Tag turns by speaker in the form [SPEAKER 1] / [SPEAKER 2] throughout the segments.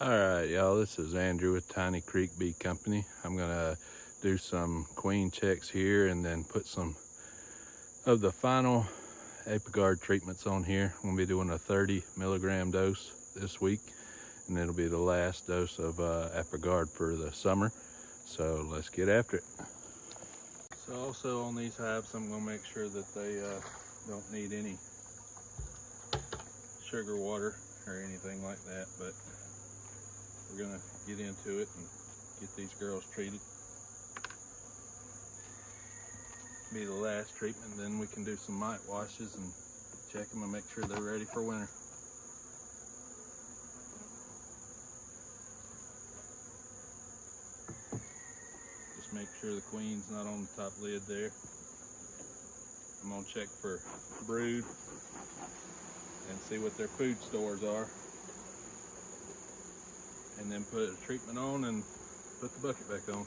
[SPEAKER 1] Alright y'all, this is Andrew with Tiny Creek Bee Company. I'm gonna do some queen checks here and then put some of the final Apiguard treatments on here. I'm gonna be doing a 30 milligram dose this week, and it'll be the last dose of Apiguard for the summer. So let's get after it. So also on these hives, I'm gonna make sure that they don't need any sugar water or anything like that, but we're gonna get into it and get these girls treated. Be the last treatment, then we can do some mite washes and check them and make sure they're ready for winter. Just make sure the queen's not on the top lid there. I'm gonna check for brood and see what their food stores are, and then put a treatment on and put the bucket back on.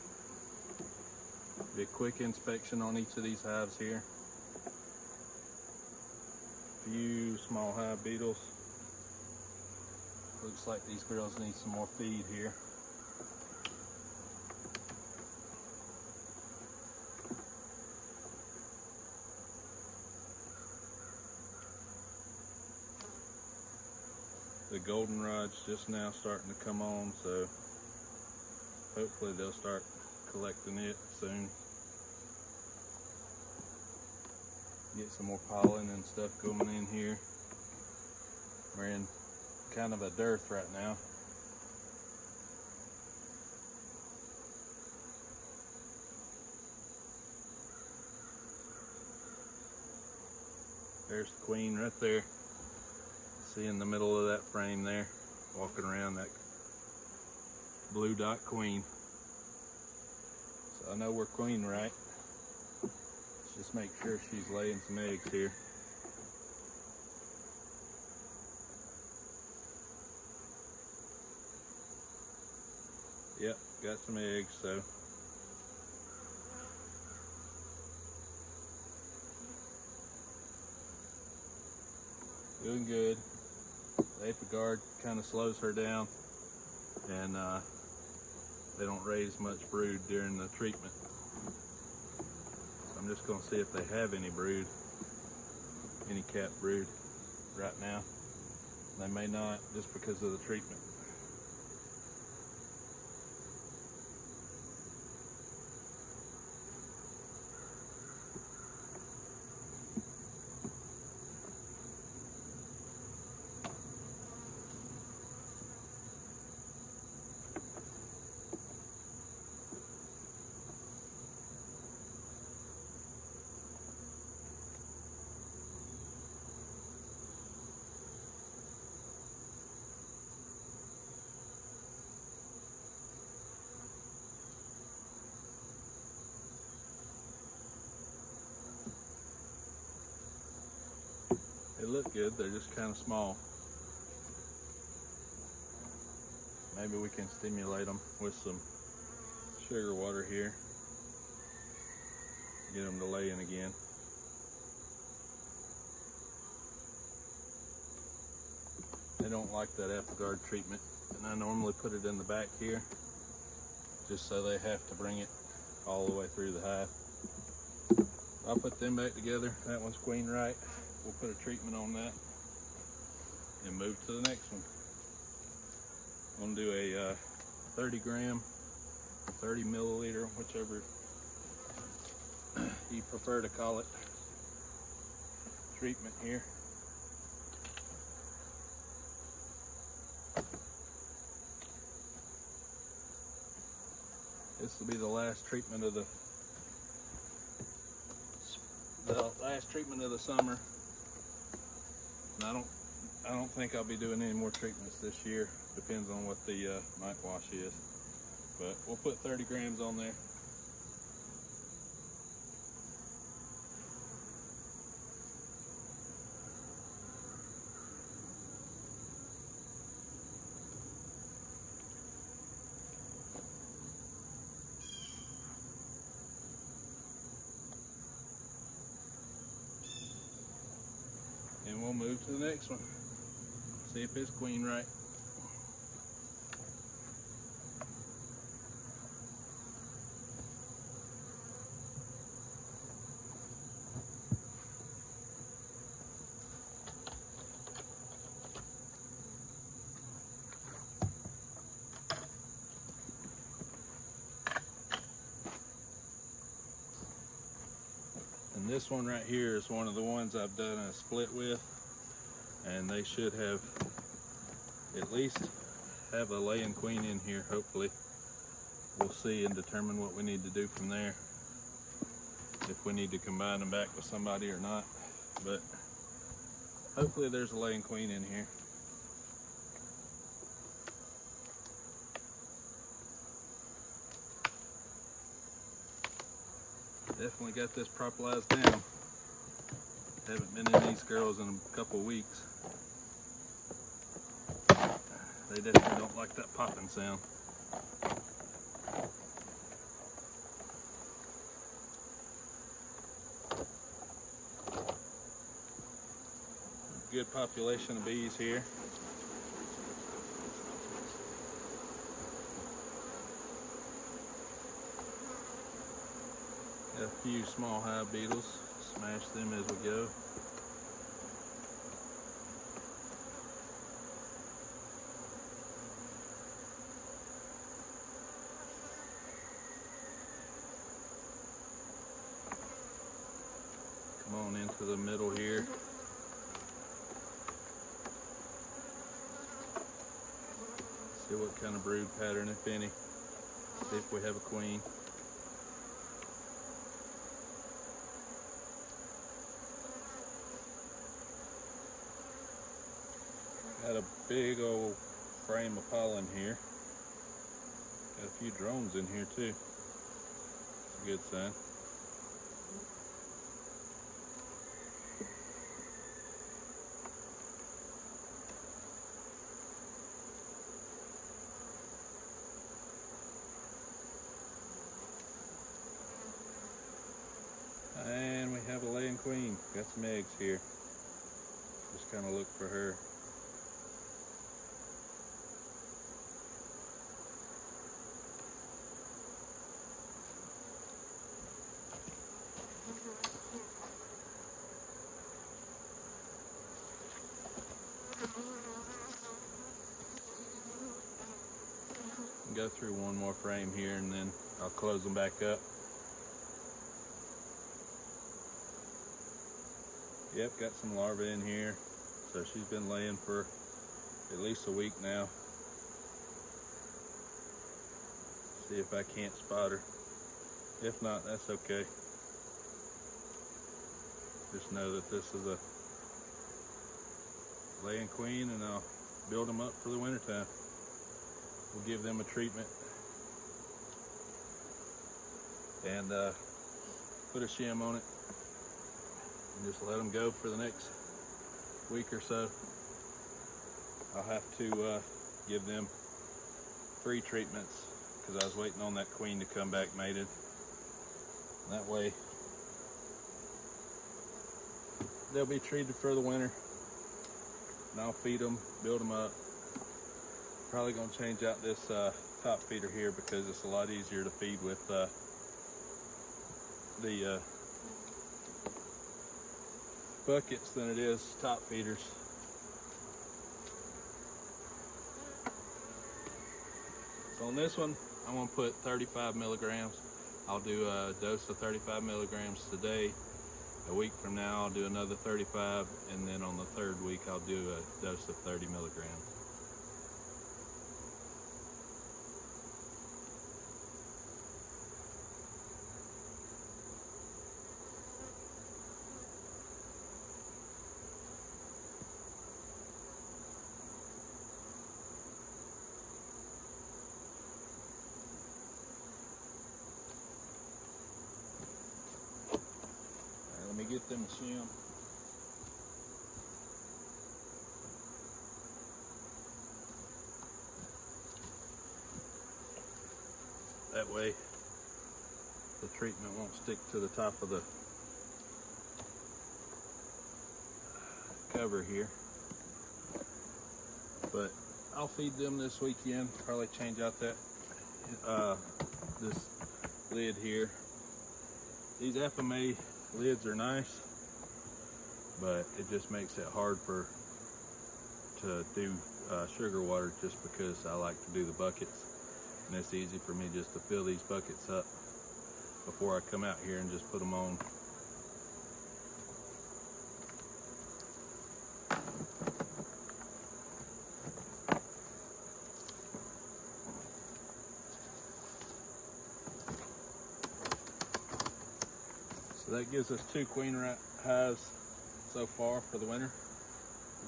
[SPEAKER 1] Be a quick inspection on each of these hives here. Few small hive beetles. Looks like these girls need some more feed here. The goldenrod's just now starting to come on, so hopefully they'll start collecting it soon. Get some more pollen and stuff going in here. We're in kind of a dearth right now. There's the queen right there. See in the middle of that frame there, walking around, that blue dot queen. So I know we're queen right. Let's just make sure she's laying some eggs here. Yep, got some eggs, so. Doing good. The Apiguard kind of slows her down, and they don't raise much brood during the treatment. So I'm just going to see if they have any brood, any capped brood right now. They may not, just because of the treatment. They look good, they're just kind of small. Maybe we can stimulate them with some sugar water here. Get them to lay in again. They don't like that Apiguard treatment, and I normally put it in the back here, just so they have to bring it all the way through the hive. I'll put them back together. That one's queen right. We'll put a treatment on that and move to the next one. I'm gonna do a 30 gram, 30 milliliter, whichever you prefer to call it, treatment here. This will be the last treatment of the summer. And I don't think I'll be doing any more treatments this year. Depends on what the mite wash is. But we'll put 30 grams on there. And we'll move to the next one. See if it's queen right. And this one right here is one of the ones I've done a split with, and they should have at least have a laying queen in here, hopefully. We'll see and determine what we need to do from there, if we need to combine them back with somebody or not. But hopefully there's a laying queen in here. Definitely got this propolized down. Haven't been in these girls in a couple weeks. They definitely don't like that popping sound. Good population of bees here. Got a few small hive beetles. Smash them as we go. Come on into the middle here. See what kind of brood pattern, if any. See if we have a queen. Got a big old frame of pollen here. Got a few drones in here too. It's a good sign. And we have a laying queen. Got some eggs here. Just kind of look for her. Go through one more frame here and then I'll close them back up. Yep, got some larvae in here. So she's been laying for at least a week now. See if I can't spot her. If not, that's okay. Just know that this is a laying queen, and I'll build them up for the winter time. We'll give them a treatment and put a shim on it and just let them go for the next week or so. I'll have to give them free treatments because I was waiting on that queen to come back mated. That way they'll be treated for the winter, and I'll feed them, build them up. Probably gonna change out this top feeder here because it's a lot easier to feed with the buckets than it is top feeders. So on this one, I'm gonna put 35 milligrams. I'll do a dose of 35 milligrams today. A week from now, I'll do another 35, and then on the third week, I'll do a dose of 30 milligrams. Let me get them a shim. That way the treatment won't stick to the top of the cover here. But I'll feed them this weekend, probably change out that this lid here. These FMA lids are nice, but it just makes it hard to do sugar water just because I like to do the buckets, and it's easy for me just to fill these buckets up before I come out here and just put them on So that gives us 2 queen hives so far for the winter.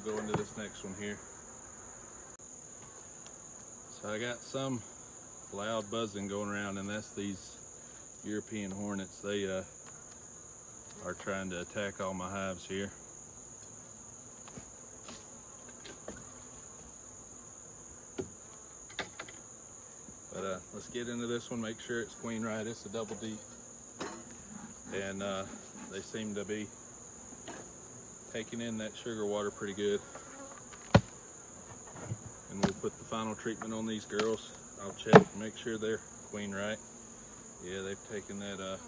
[SPEAKER 1] We'll go into this next one here. So I got some loud buzzing going around, and that's these European hornets. They are trying to attack all my hives here. But let's get into this one, make sure it's queen right. It's a double deep, and they seem to be taking in that sugar water pretty good. And we'll put the final treatment on these girls. I'll check and make sure they're queen right. Yeah, they've taken that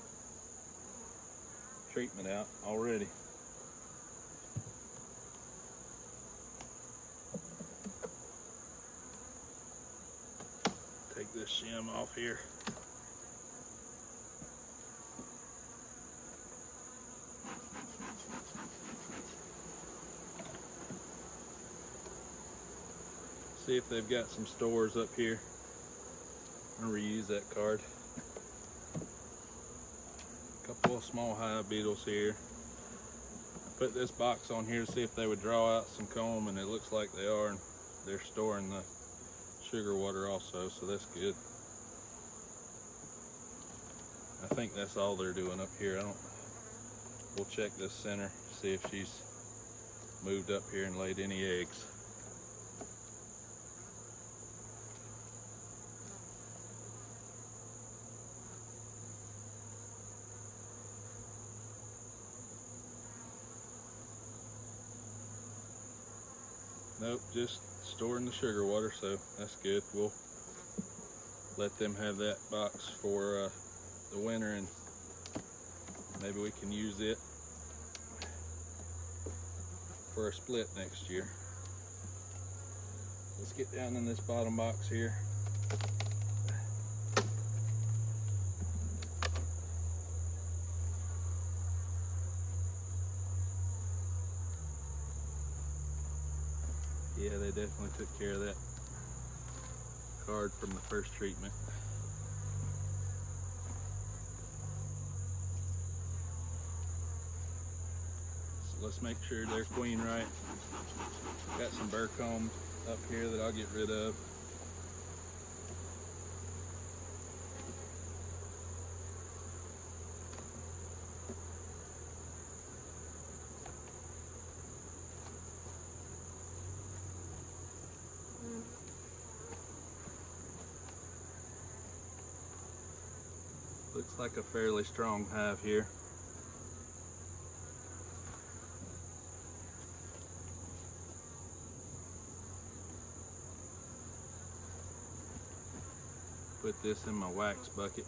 [SPEAKER 1] treatment out already. Take this shim off here. See if they've got some stores up here. I'm gonna reuse that card. A couple of small hive beetles here. I put this box on here to see if they would draw out some comb, and it looks like they are, and they're storing the sugar water also, so that's good. I think that's all they're doing up here. We'll check this center, see if she's moved up here and laid any eggs. Nope, just storing the sugar water, so that's good. We'll let them have that box for the winter, and maybe we can use it for a split next year. Let's get down in this bottom box here. Yeah, they definitely took care of that card from the first treatment. So let's make sure they're queen right. Got some burr comb up here that I'll get rid of. Looks like a fairly strong hive here. Put this in my wax bucket.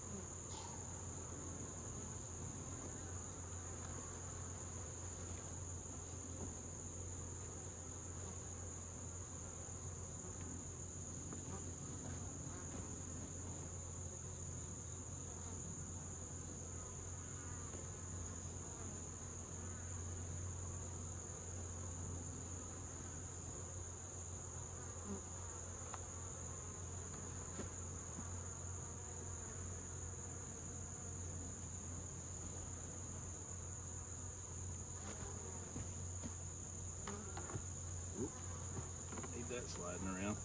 [SPEAKER 1] That sliding around.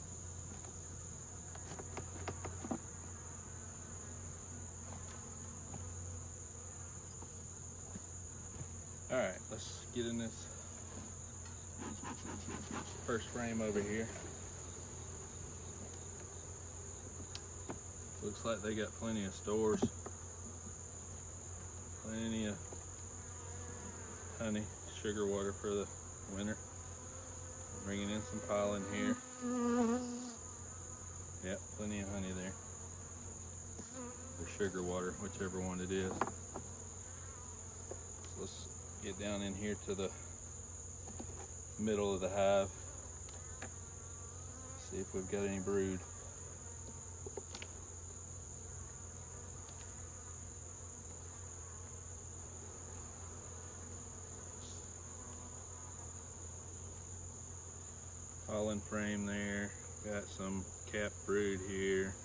[SPEAKER 1] All right, let's get in this first frame over here. Looks like they got plenty of stores, plenty of honey, sugar water for the winter. Bringing in some pollen here. Yep, plenty of honey there. Or sugar water, whichever one it is. So let's get down in here to the middle of the hive. See if we've got any brood. Pollen frame there. Got some cap brood here.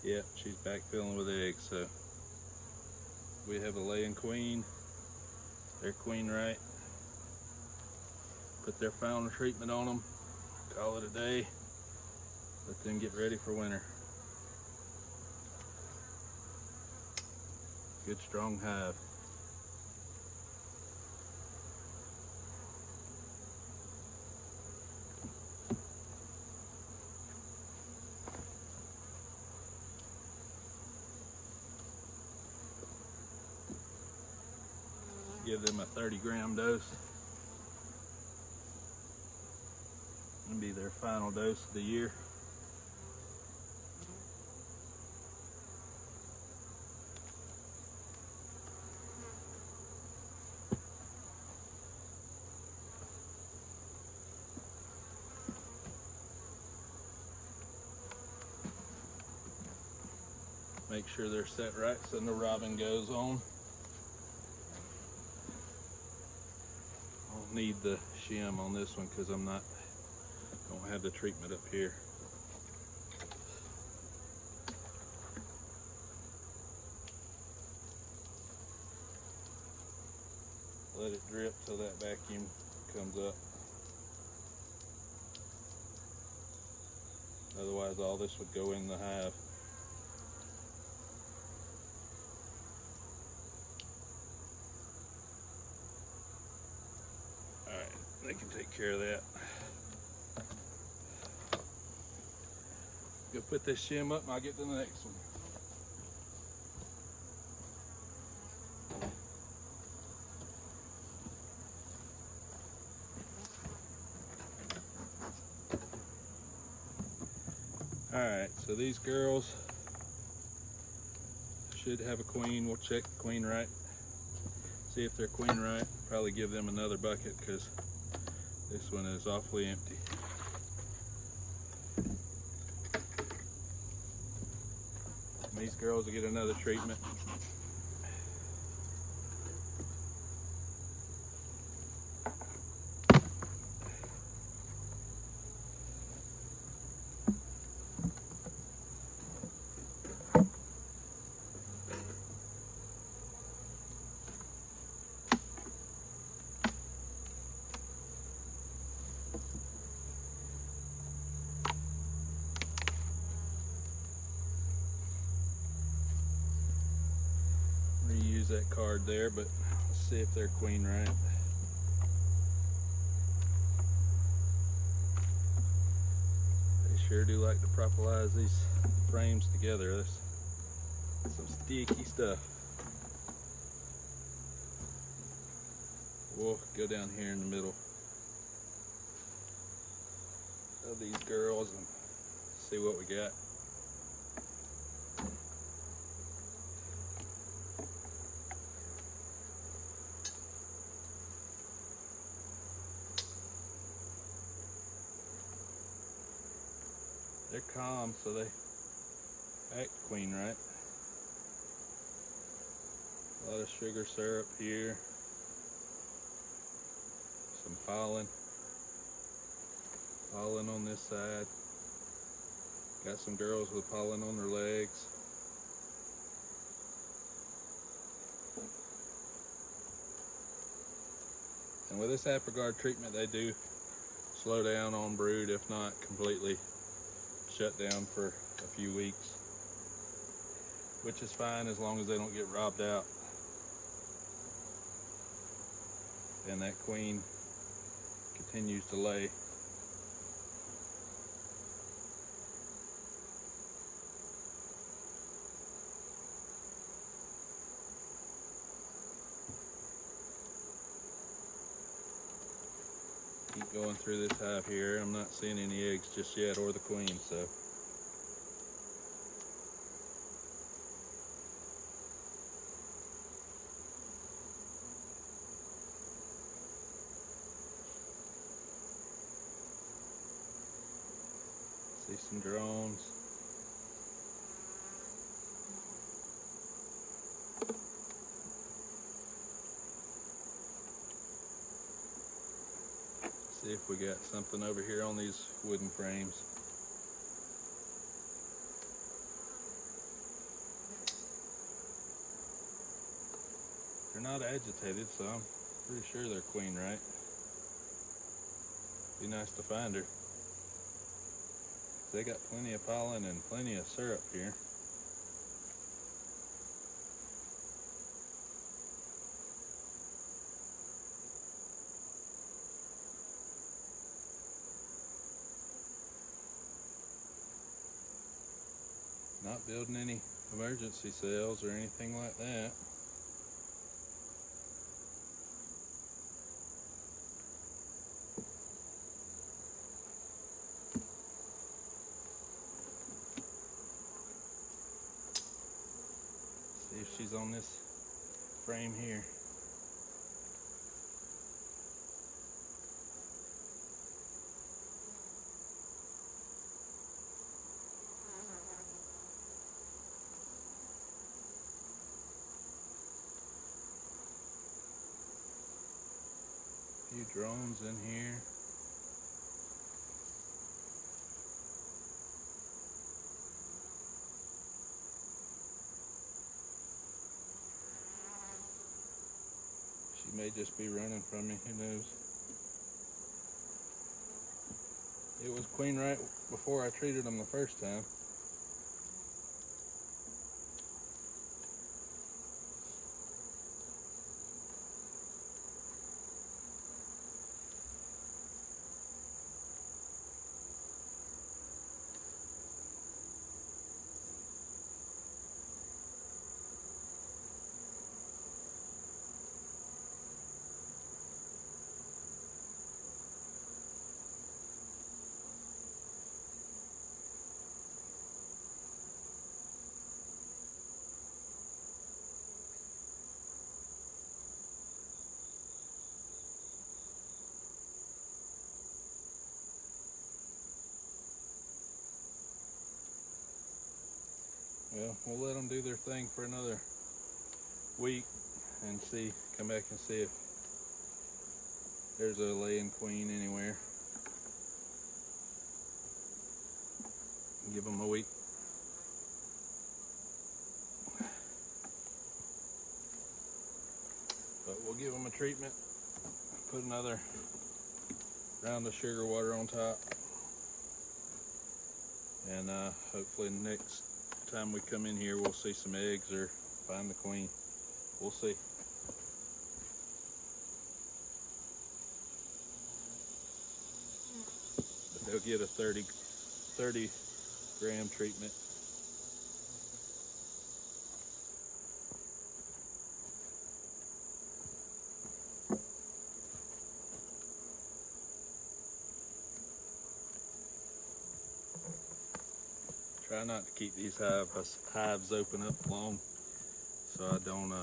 [SPEAKER 1] Yep, she's back filling with eggs. So we have a laying queen. They're queen right. Put their final treatment on them. Call it a day. Let them get ready for winter. Good strong hive. Give them a 30-gram dose. It'll be their final dose of the year. Make sure they're set right so no robbing goes on. I'll need the shim on this one because don't have the treatment up here. Let it drip till that vacuum comes up. Otherwise all this would go in the hive. Alright, they can take care of that. Go put this shim up and I'll get to the next one. Alright, so these girls should have a queen. We'll check the queen right. See if they're queen right. Probably give them another bucket because this one is awfully empty. And these girls will get another treatment. Reuse that card there, but let's see if they're queen right. They sure do like to propolize these frames together. That's some sticky stuff. We'll go down here in the middle of these girls and see what we got. They're calm, so they act queen right. A lot of sugar syrup here. Some pollen. Pollen on this side. Got some girls with pollen on their legs. And with this Apigard treatment, they do slow down on brood, if not completely shut down for a few weeks, which is fine as long as they don't get robbed out. And that queen continues to lay. Keep going through this hive here. I'm not seeing any eggs just yet, or the queen, so. See some drones. See if we got something over here on these wooden frames. They're not agitated, so I'm pretty sure they're queen right. Be nice to find her. They got plenty of pollen and plenty of syrup here. Not building any emergency cells or anything like that. See if she's on this frame here. A few drones in here. She may just be running from me, who knows. It was queen right before I treated them the first time. Well, we'll let them do their thing for another week and see, come back and see if there's a laying queen anywhere. Give them a week. But we'll give them a treatment, put another round of sugar water on top, and hopefully next time we come in here we'll see some eggs or find the queen. We'll see. But they'll get a 30 gram treatment. Try not to keep these hives open up long so I don't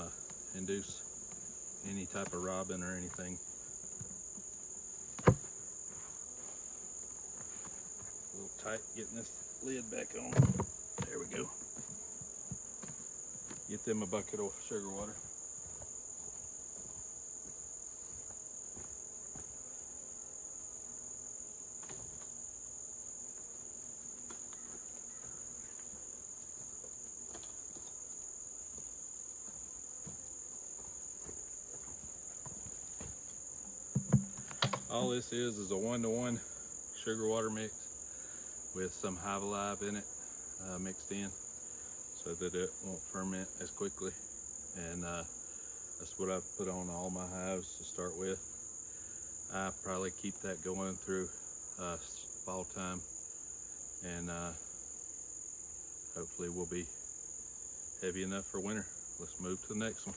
[SPEAKER 1] induce any type of robbing or anything. A little tight getting this lid back on. There we go. Get them a bucket of sugar water. All this is a 1-to-1 sugar water mix with some Hive Alive in it mixed in so that it won't ferment as quickly. And that's what I've put on all my hives to start with. I probably keep that going through fall time, and hopefully we'll be heavy enough for winter. Let's move to the next one.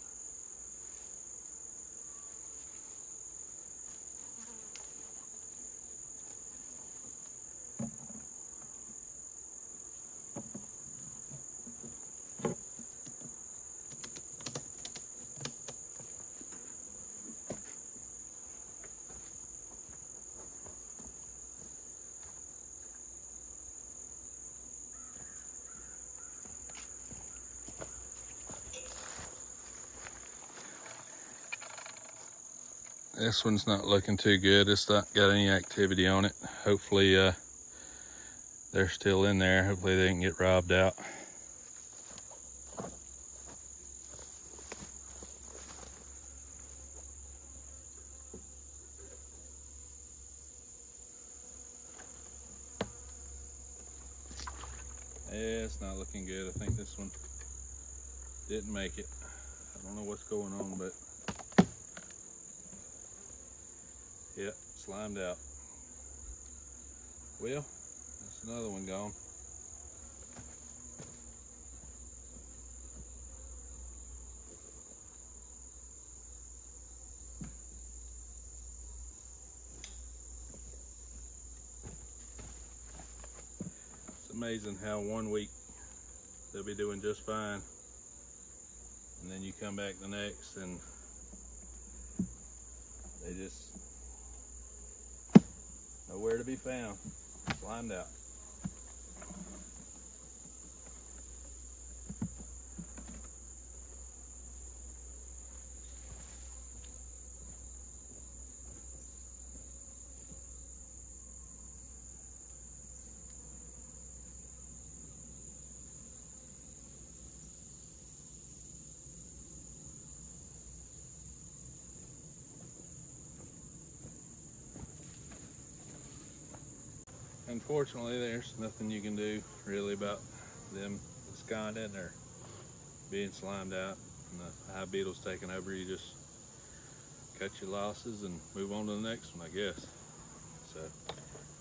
[SPEAKER 1] This one's not looking too good. It's not got any activity on it. Hopefully they're still in there. Hopefully they didn't get robbed out. Yeah, it's not looking good. I think this one didn't make it. I don't know what's going on, but yep, slimed out. Well, that's another one gone. It's amazing how 1 week they'll be doing just fine, and then you come back the next and they just nowhere to be found, slimed out. Unfortunately, there's nothing you can do really about them absconding or being slimed out and the hive beetles taking over. You just cut your losses and move on to the next one, I guess. So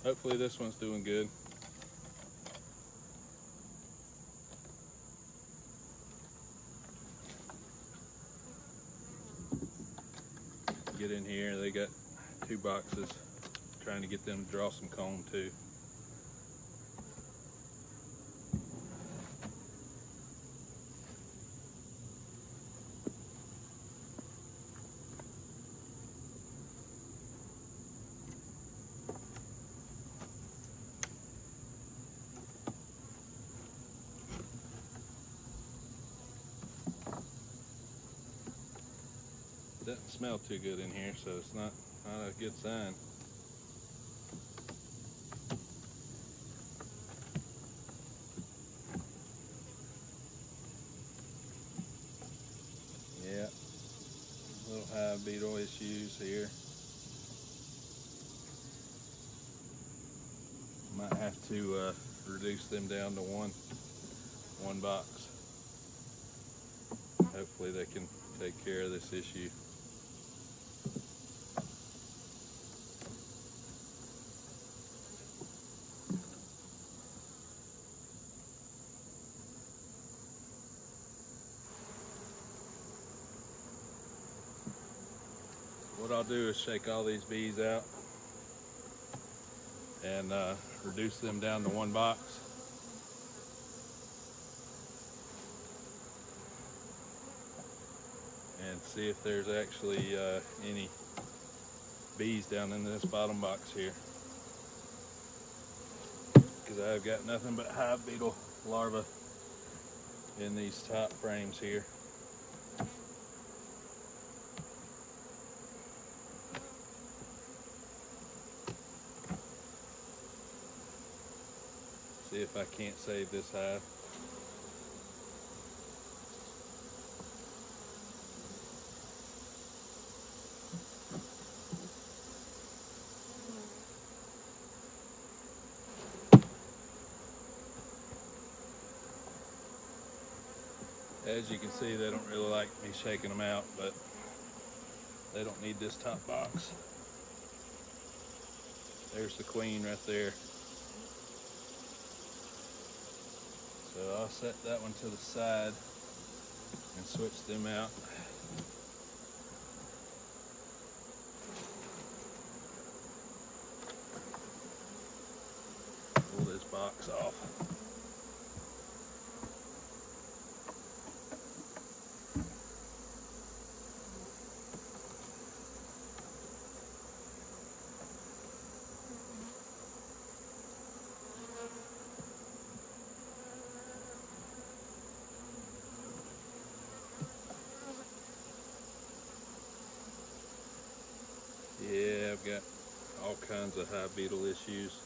[SPEAKER 1] hopefully this one's doing good. Get in here, they got 2 boxes, trying to get them to draw some comb too. Doesn't smell too good in here, so it's not a good sign. Yeah, little hive beetle issues here. Might have to reduce them down to one box. Hopefully they can take care of this issue. What I'll do is shake all these bees out and reduce them down to 1 box. And see if there's actually any bees down in this bottom box here. Because I've got nothing but hive beetle larvae in these top frames here. See if I can't save this hive. As you can see, they don't really like me shaking them out, but they don't need this top box. There's the queen right there. So I'll set that one to the side and switch them out. Pull this box off. Yeah, I've got all kinds of hive beetle issues.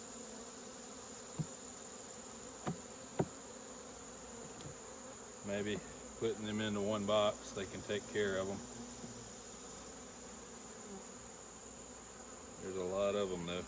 [SPEAKER 1] Maybe putting them into 1 box, they can take care of them. There's a lot of them though.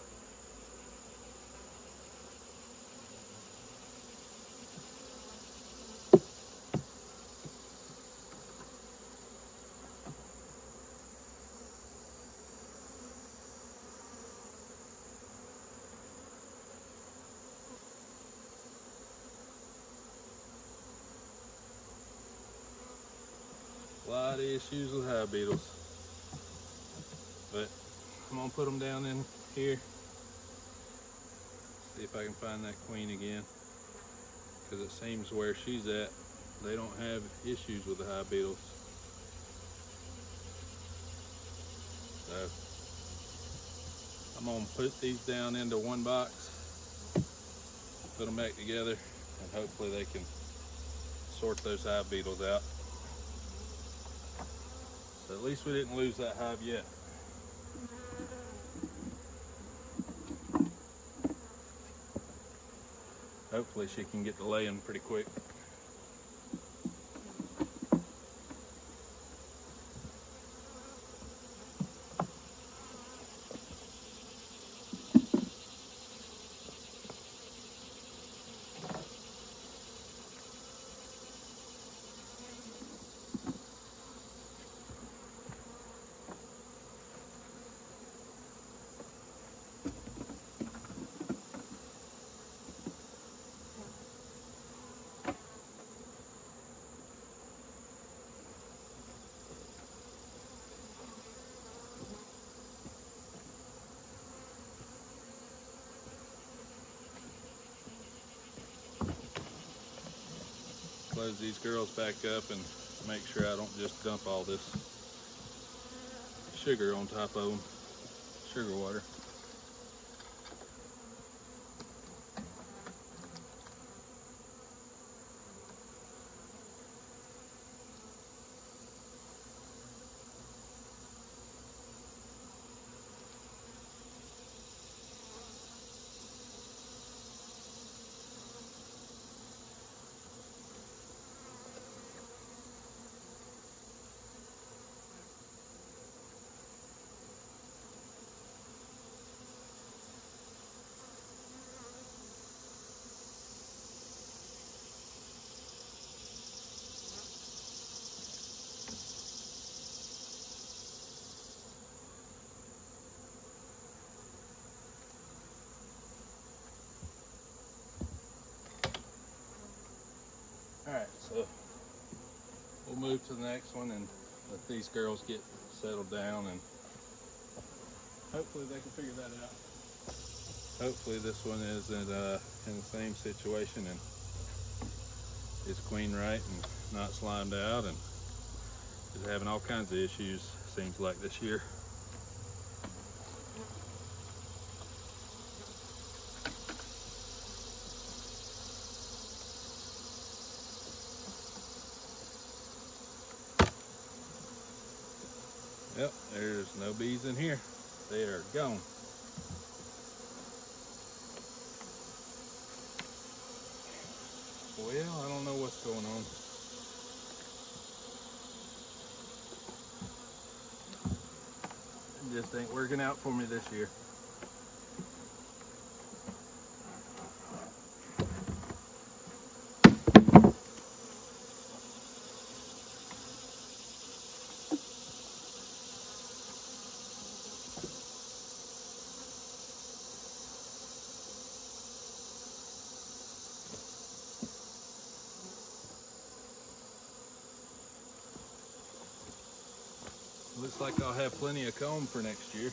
[SPEAKER 1] lot of issues with hive beetles. But I'm gonna put them down in here. See if I can find that queen again. Because it seems where she's at, they don't have issues with the hive beetles. So I'm gonna put these down into one box, put them back together, and hopefully they can sort those hive beetles out. So at least we didn't lose that hive yet. Hopefully she can get to laying pretty quick. Close these girls back up and make sure I don't just dump all this sugar on top of them, sugar water. Alright, so we'll move to the next one and let these girls get settled down, and hopefully they can figure that out. Hopefully this one isn't in the same situation and is queen right and not slimed out and is having all kinds of issues, seems like, this year. Yep, there's no bees in here. They are gone. Well, I don't know what's going on. It just ain't working out for me this year. Looks like I'll have plenty of comb for next year.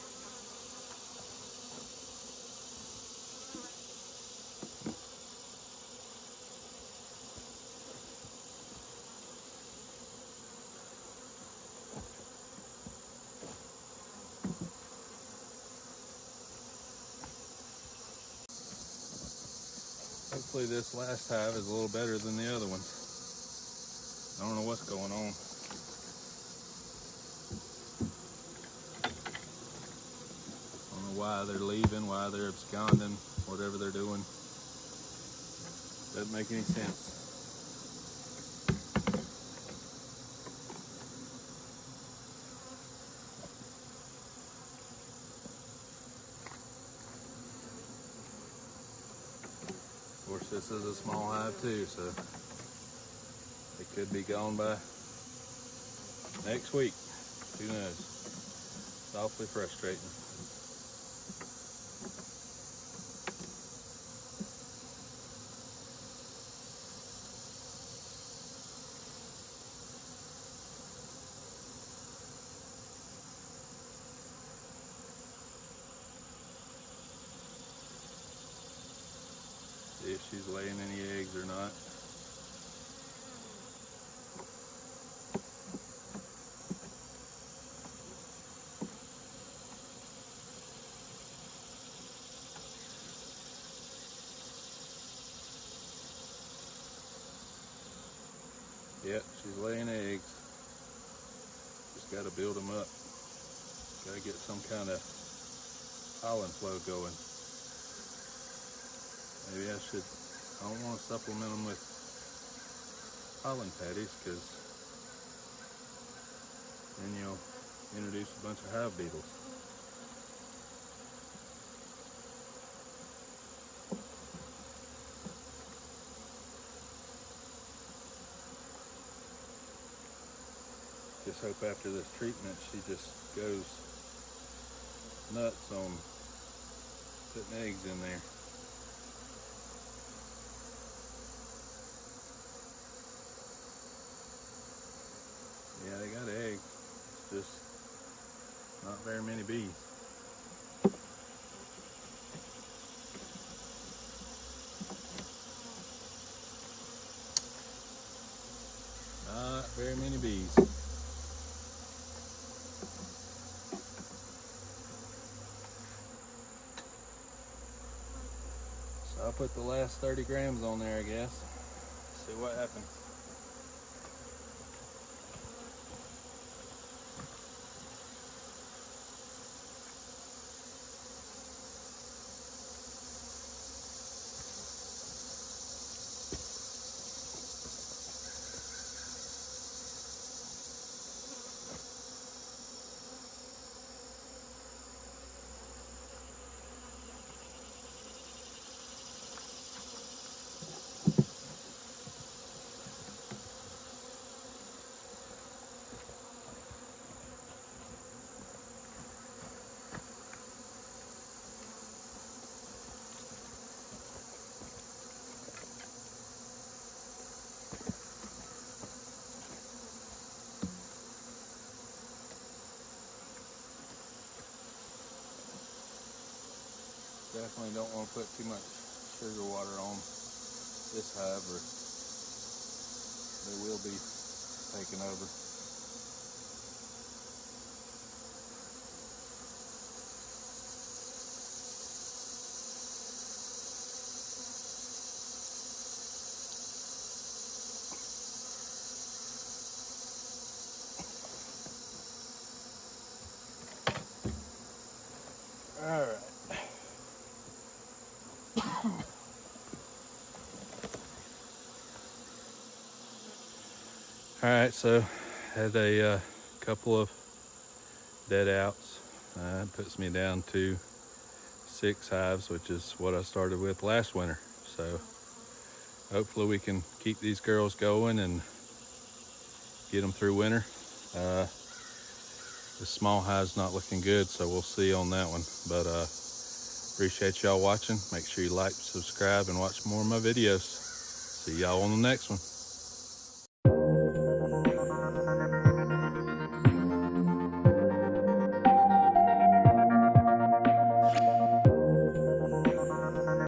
[SPEAKER 1] Hopefully this last hive is a little better than the other ones. I don't know what's going on. Why they're leaving, why they're absconding, whatever they're doing. Doesn't make any sense. Of course, this is a small hive too, so it could be gone by next week. Who knows? It's awfully frustrating. she's laying any eggs or not. Yep, she's laying eggs. Just got to build them up. Got to get some kind of pollen flow going. Maybe I don't want to supplement them with pollen patties, because then you'll introduce a bunch of hive beetles. Just hope after this treatment she just goes nuts on putting eggs in there. Yeah, they got eggs. It's just not very many bees. Not very many bees. So I'll put the last 30 grams on there, I guess. See what happens. Definitely don't want to put too much sugar water on this hive, or they will be taken over. All right. All right, so had a couple of dead outs. It puts me down to 6 hives, which is what I started with last winter. So hopefully we can keep these girls going and get them through winter. The small hive's not looking good, so we'll see on that one. But appreciate y'all watching. Make sure you like, subscribe, and watch more of my videos. See y'all on the next one.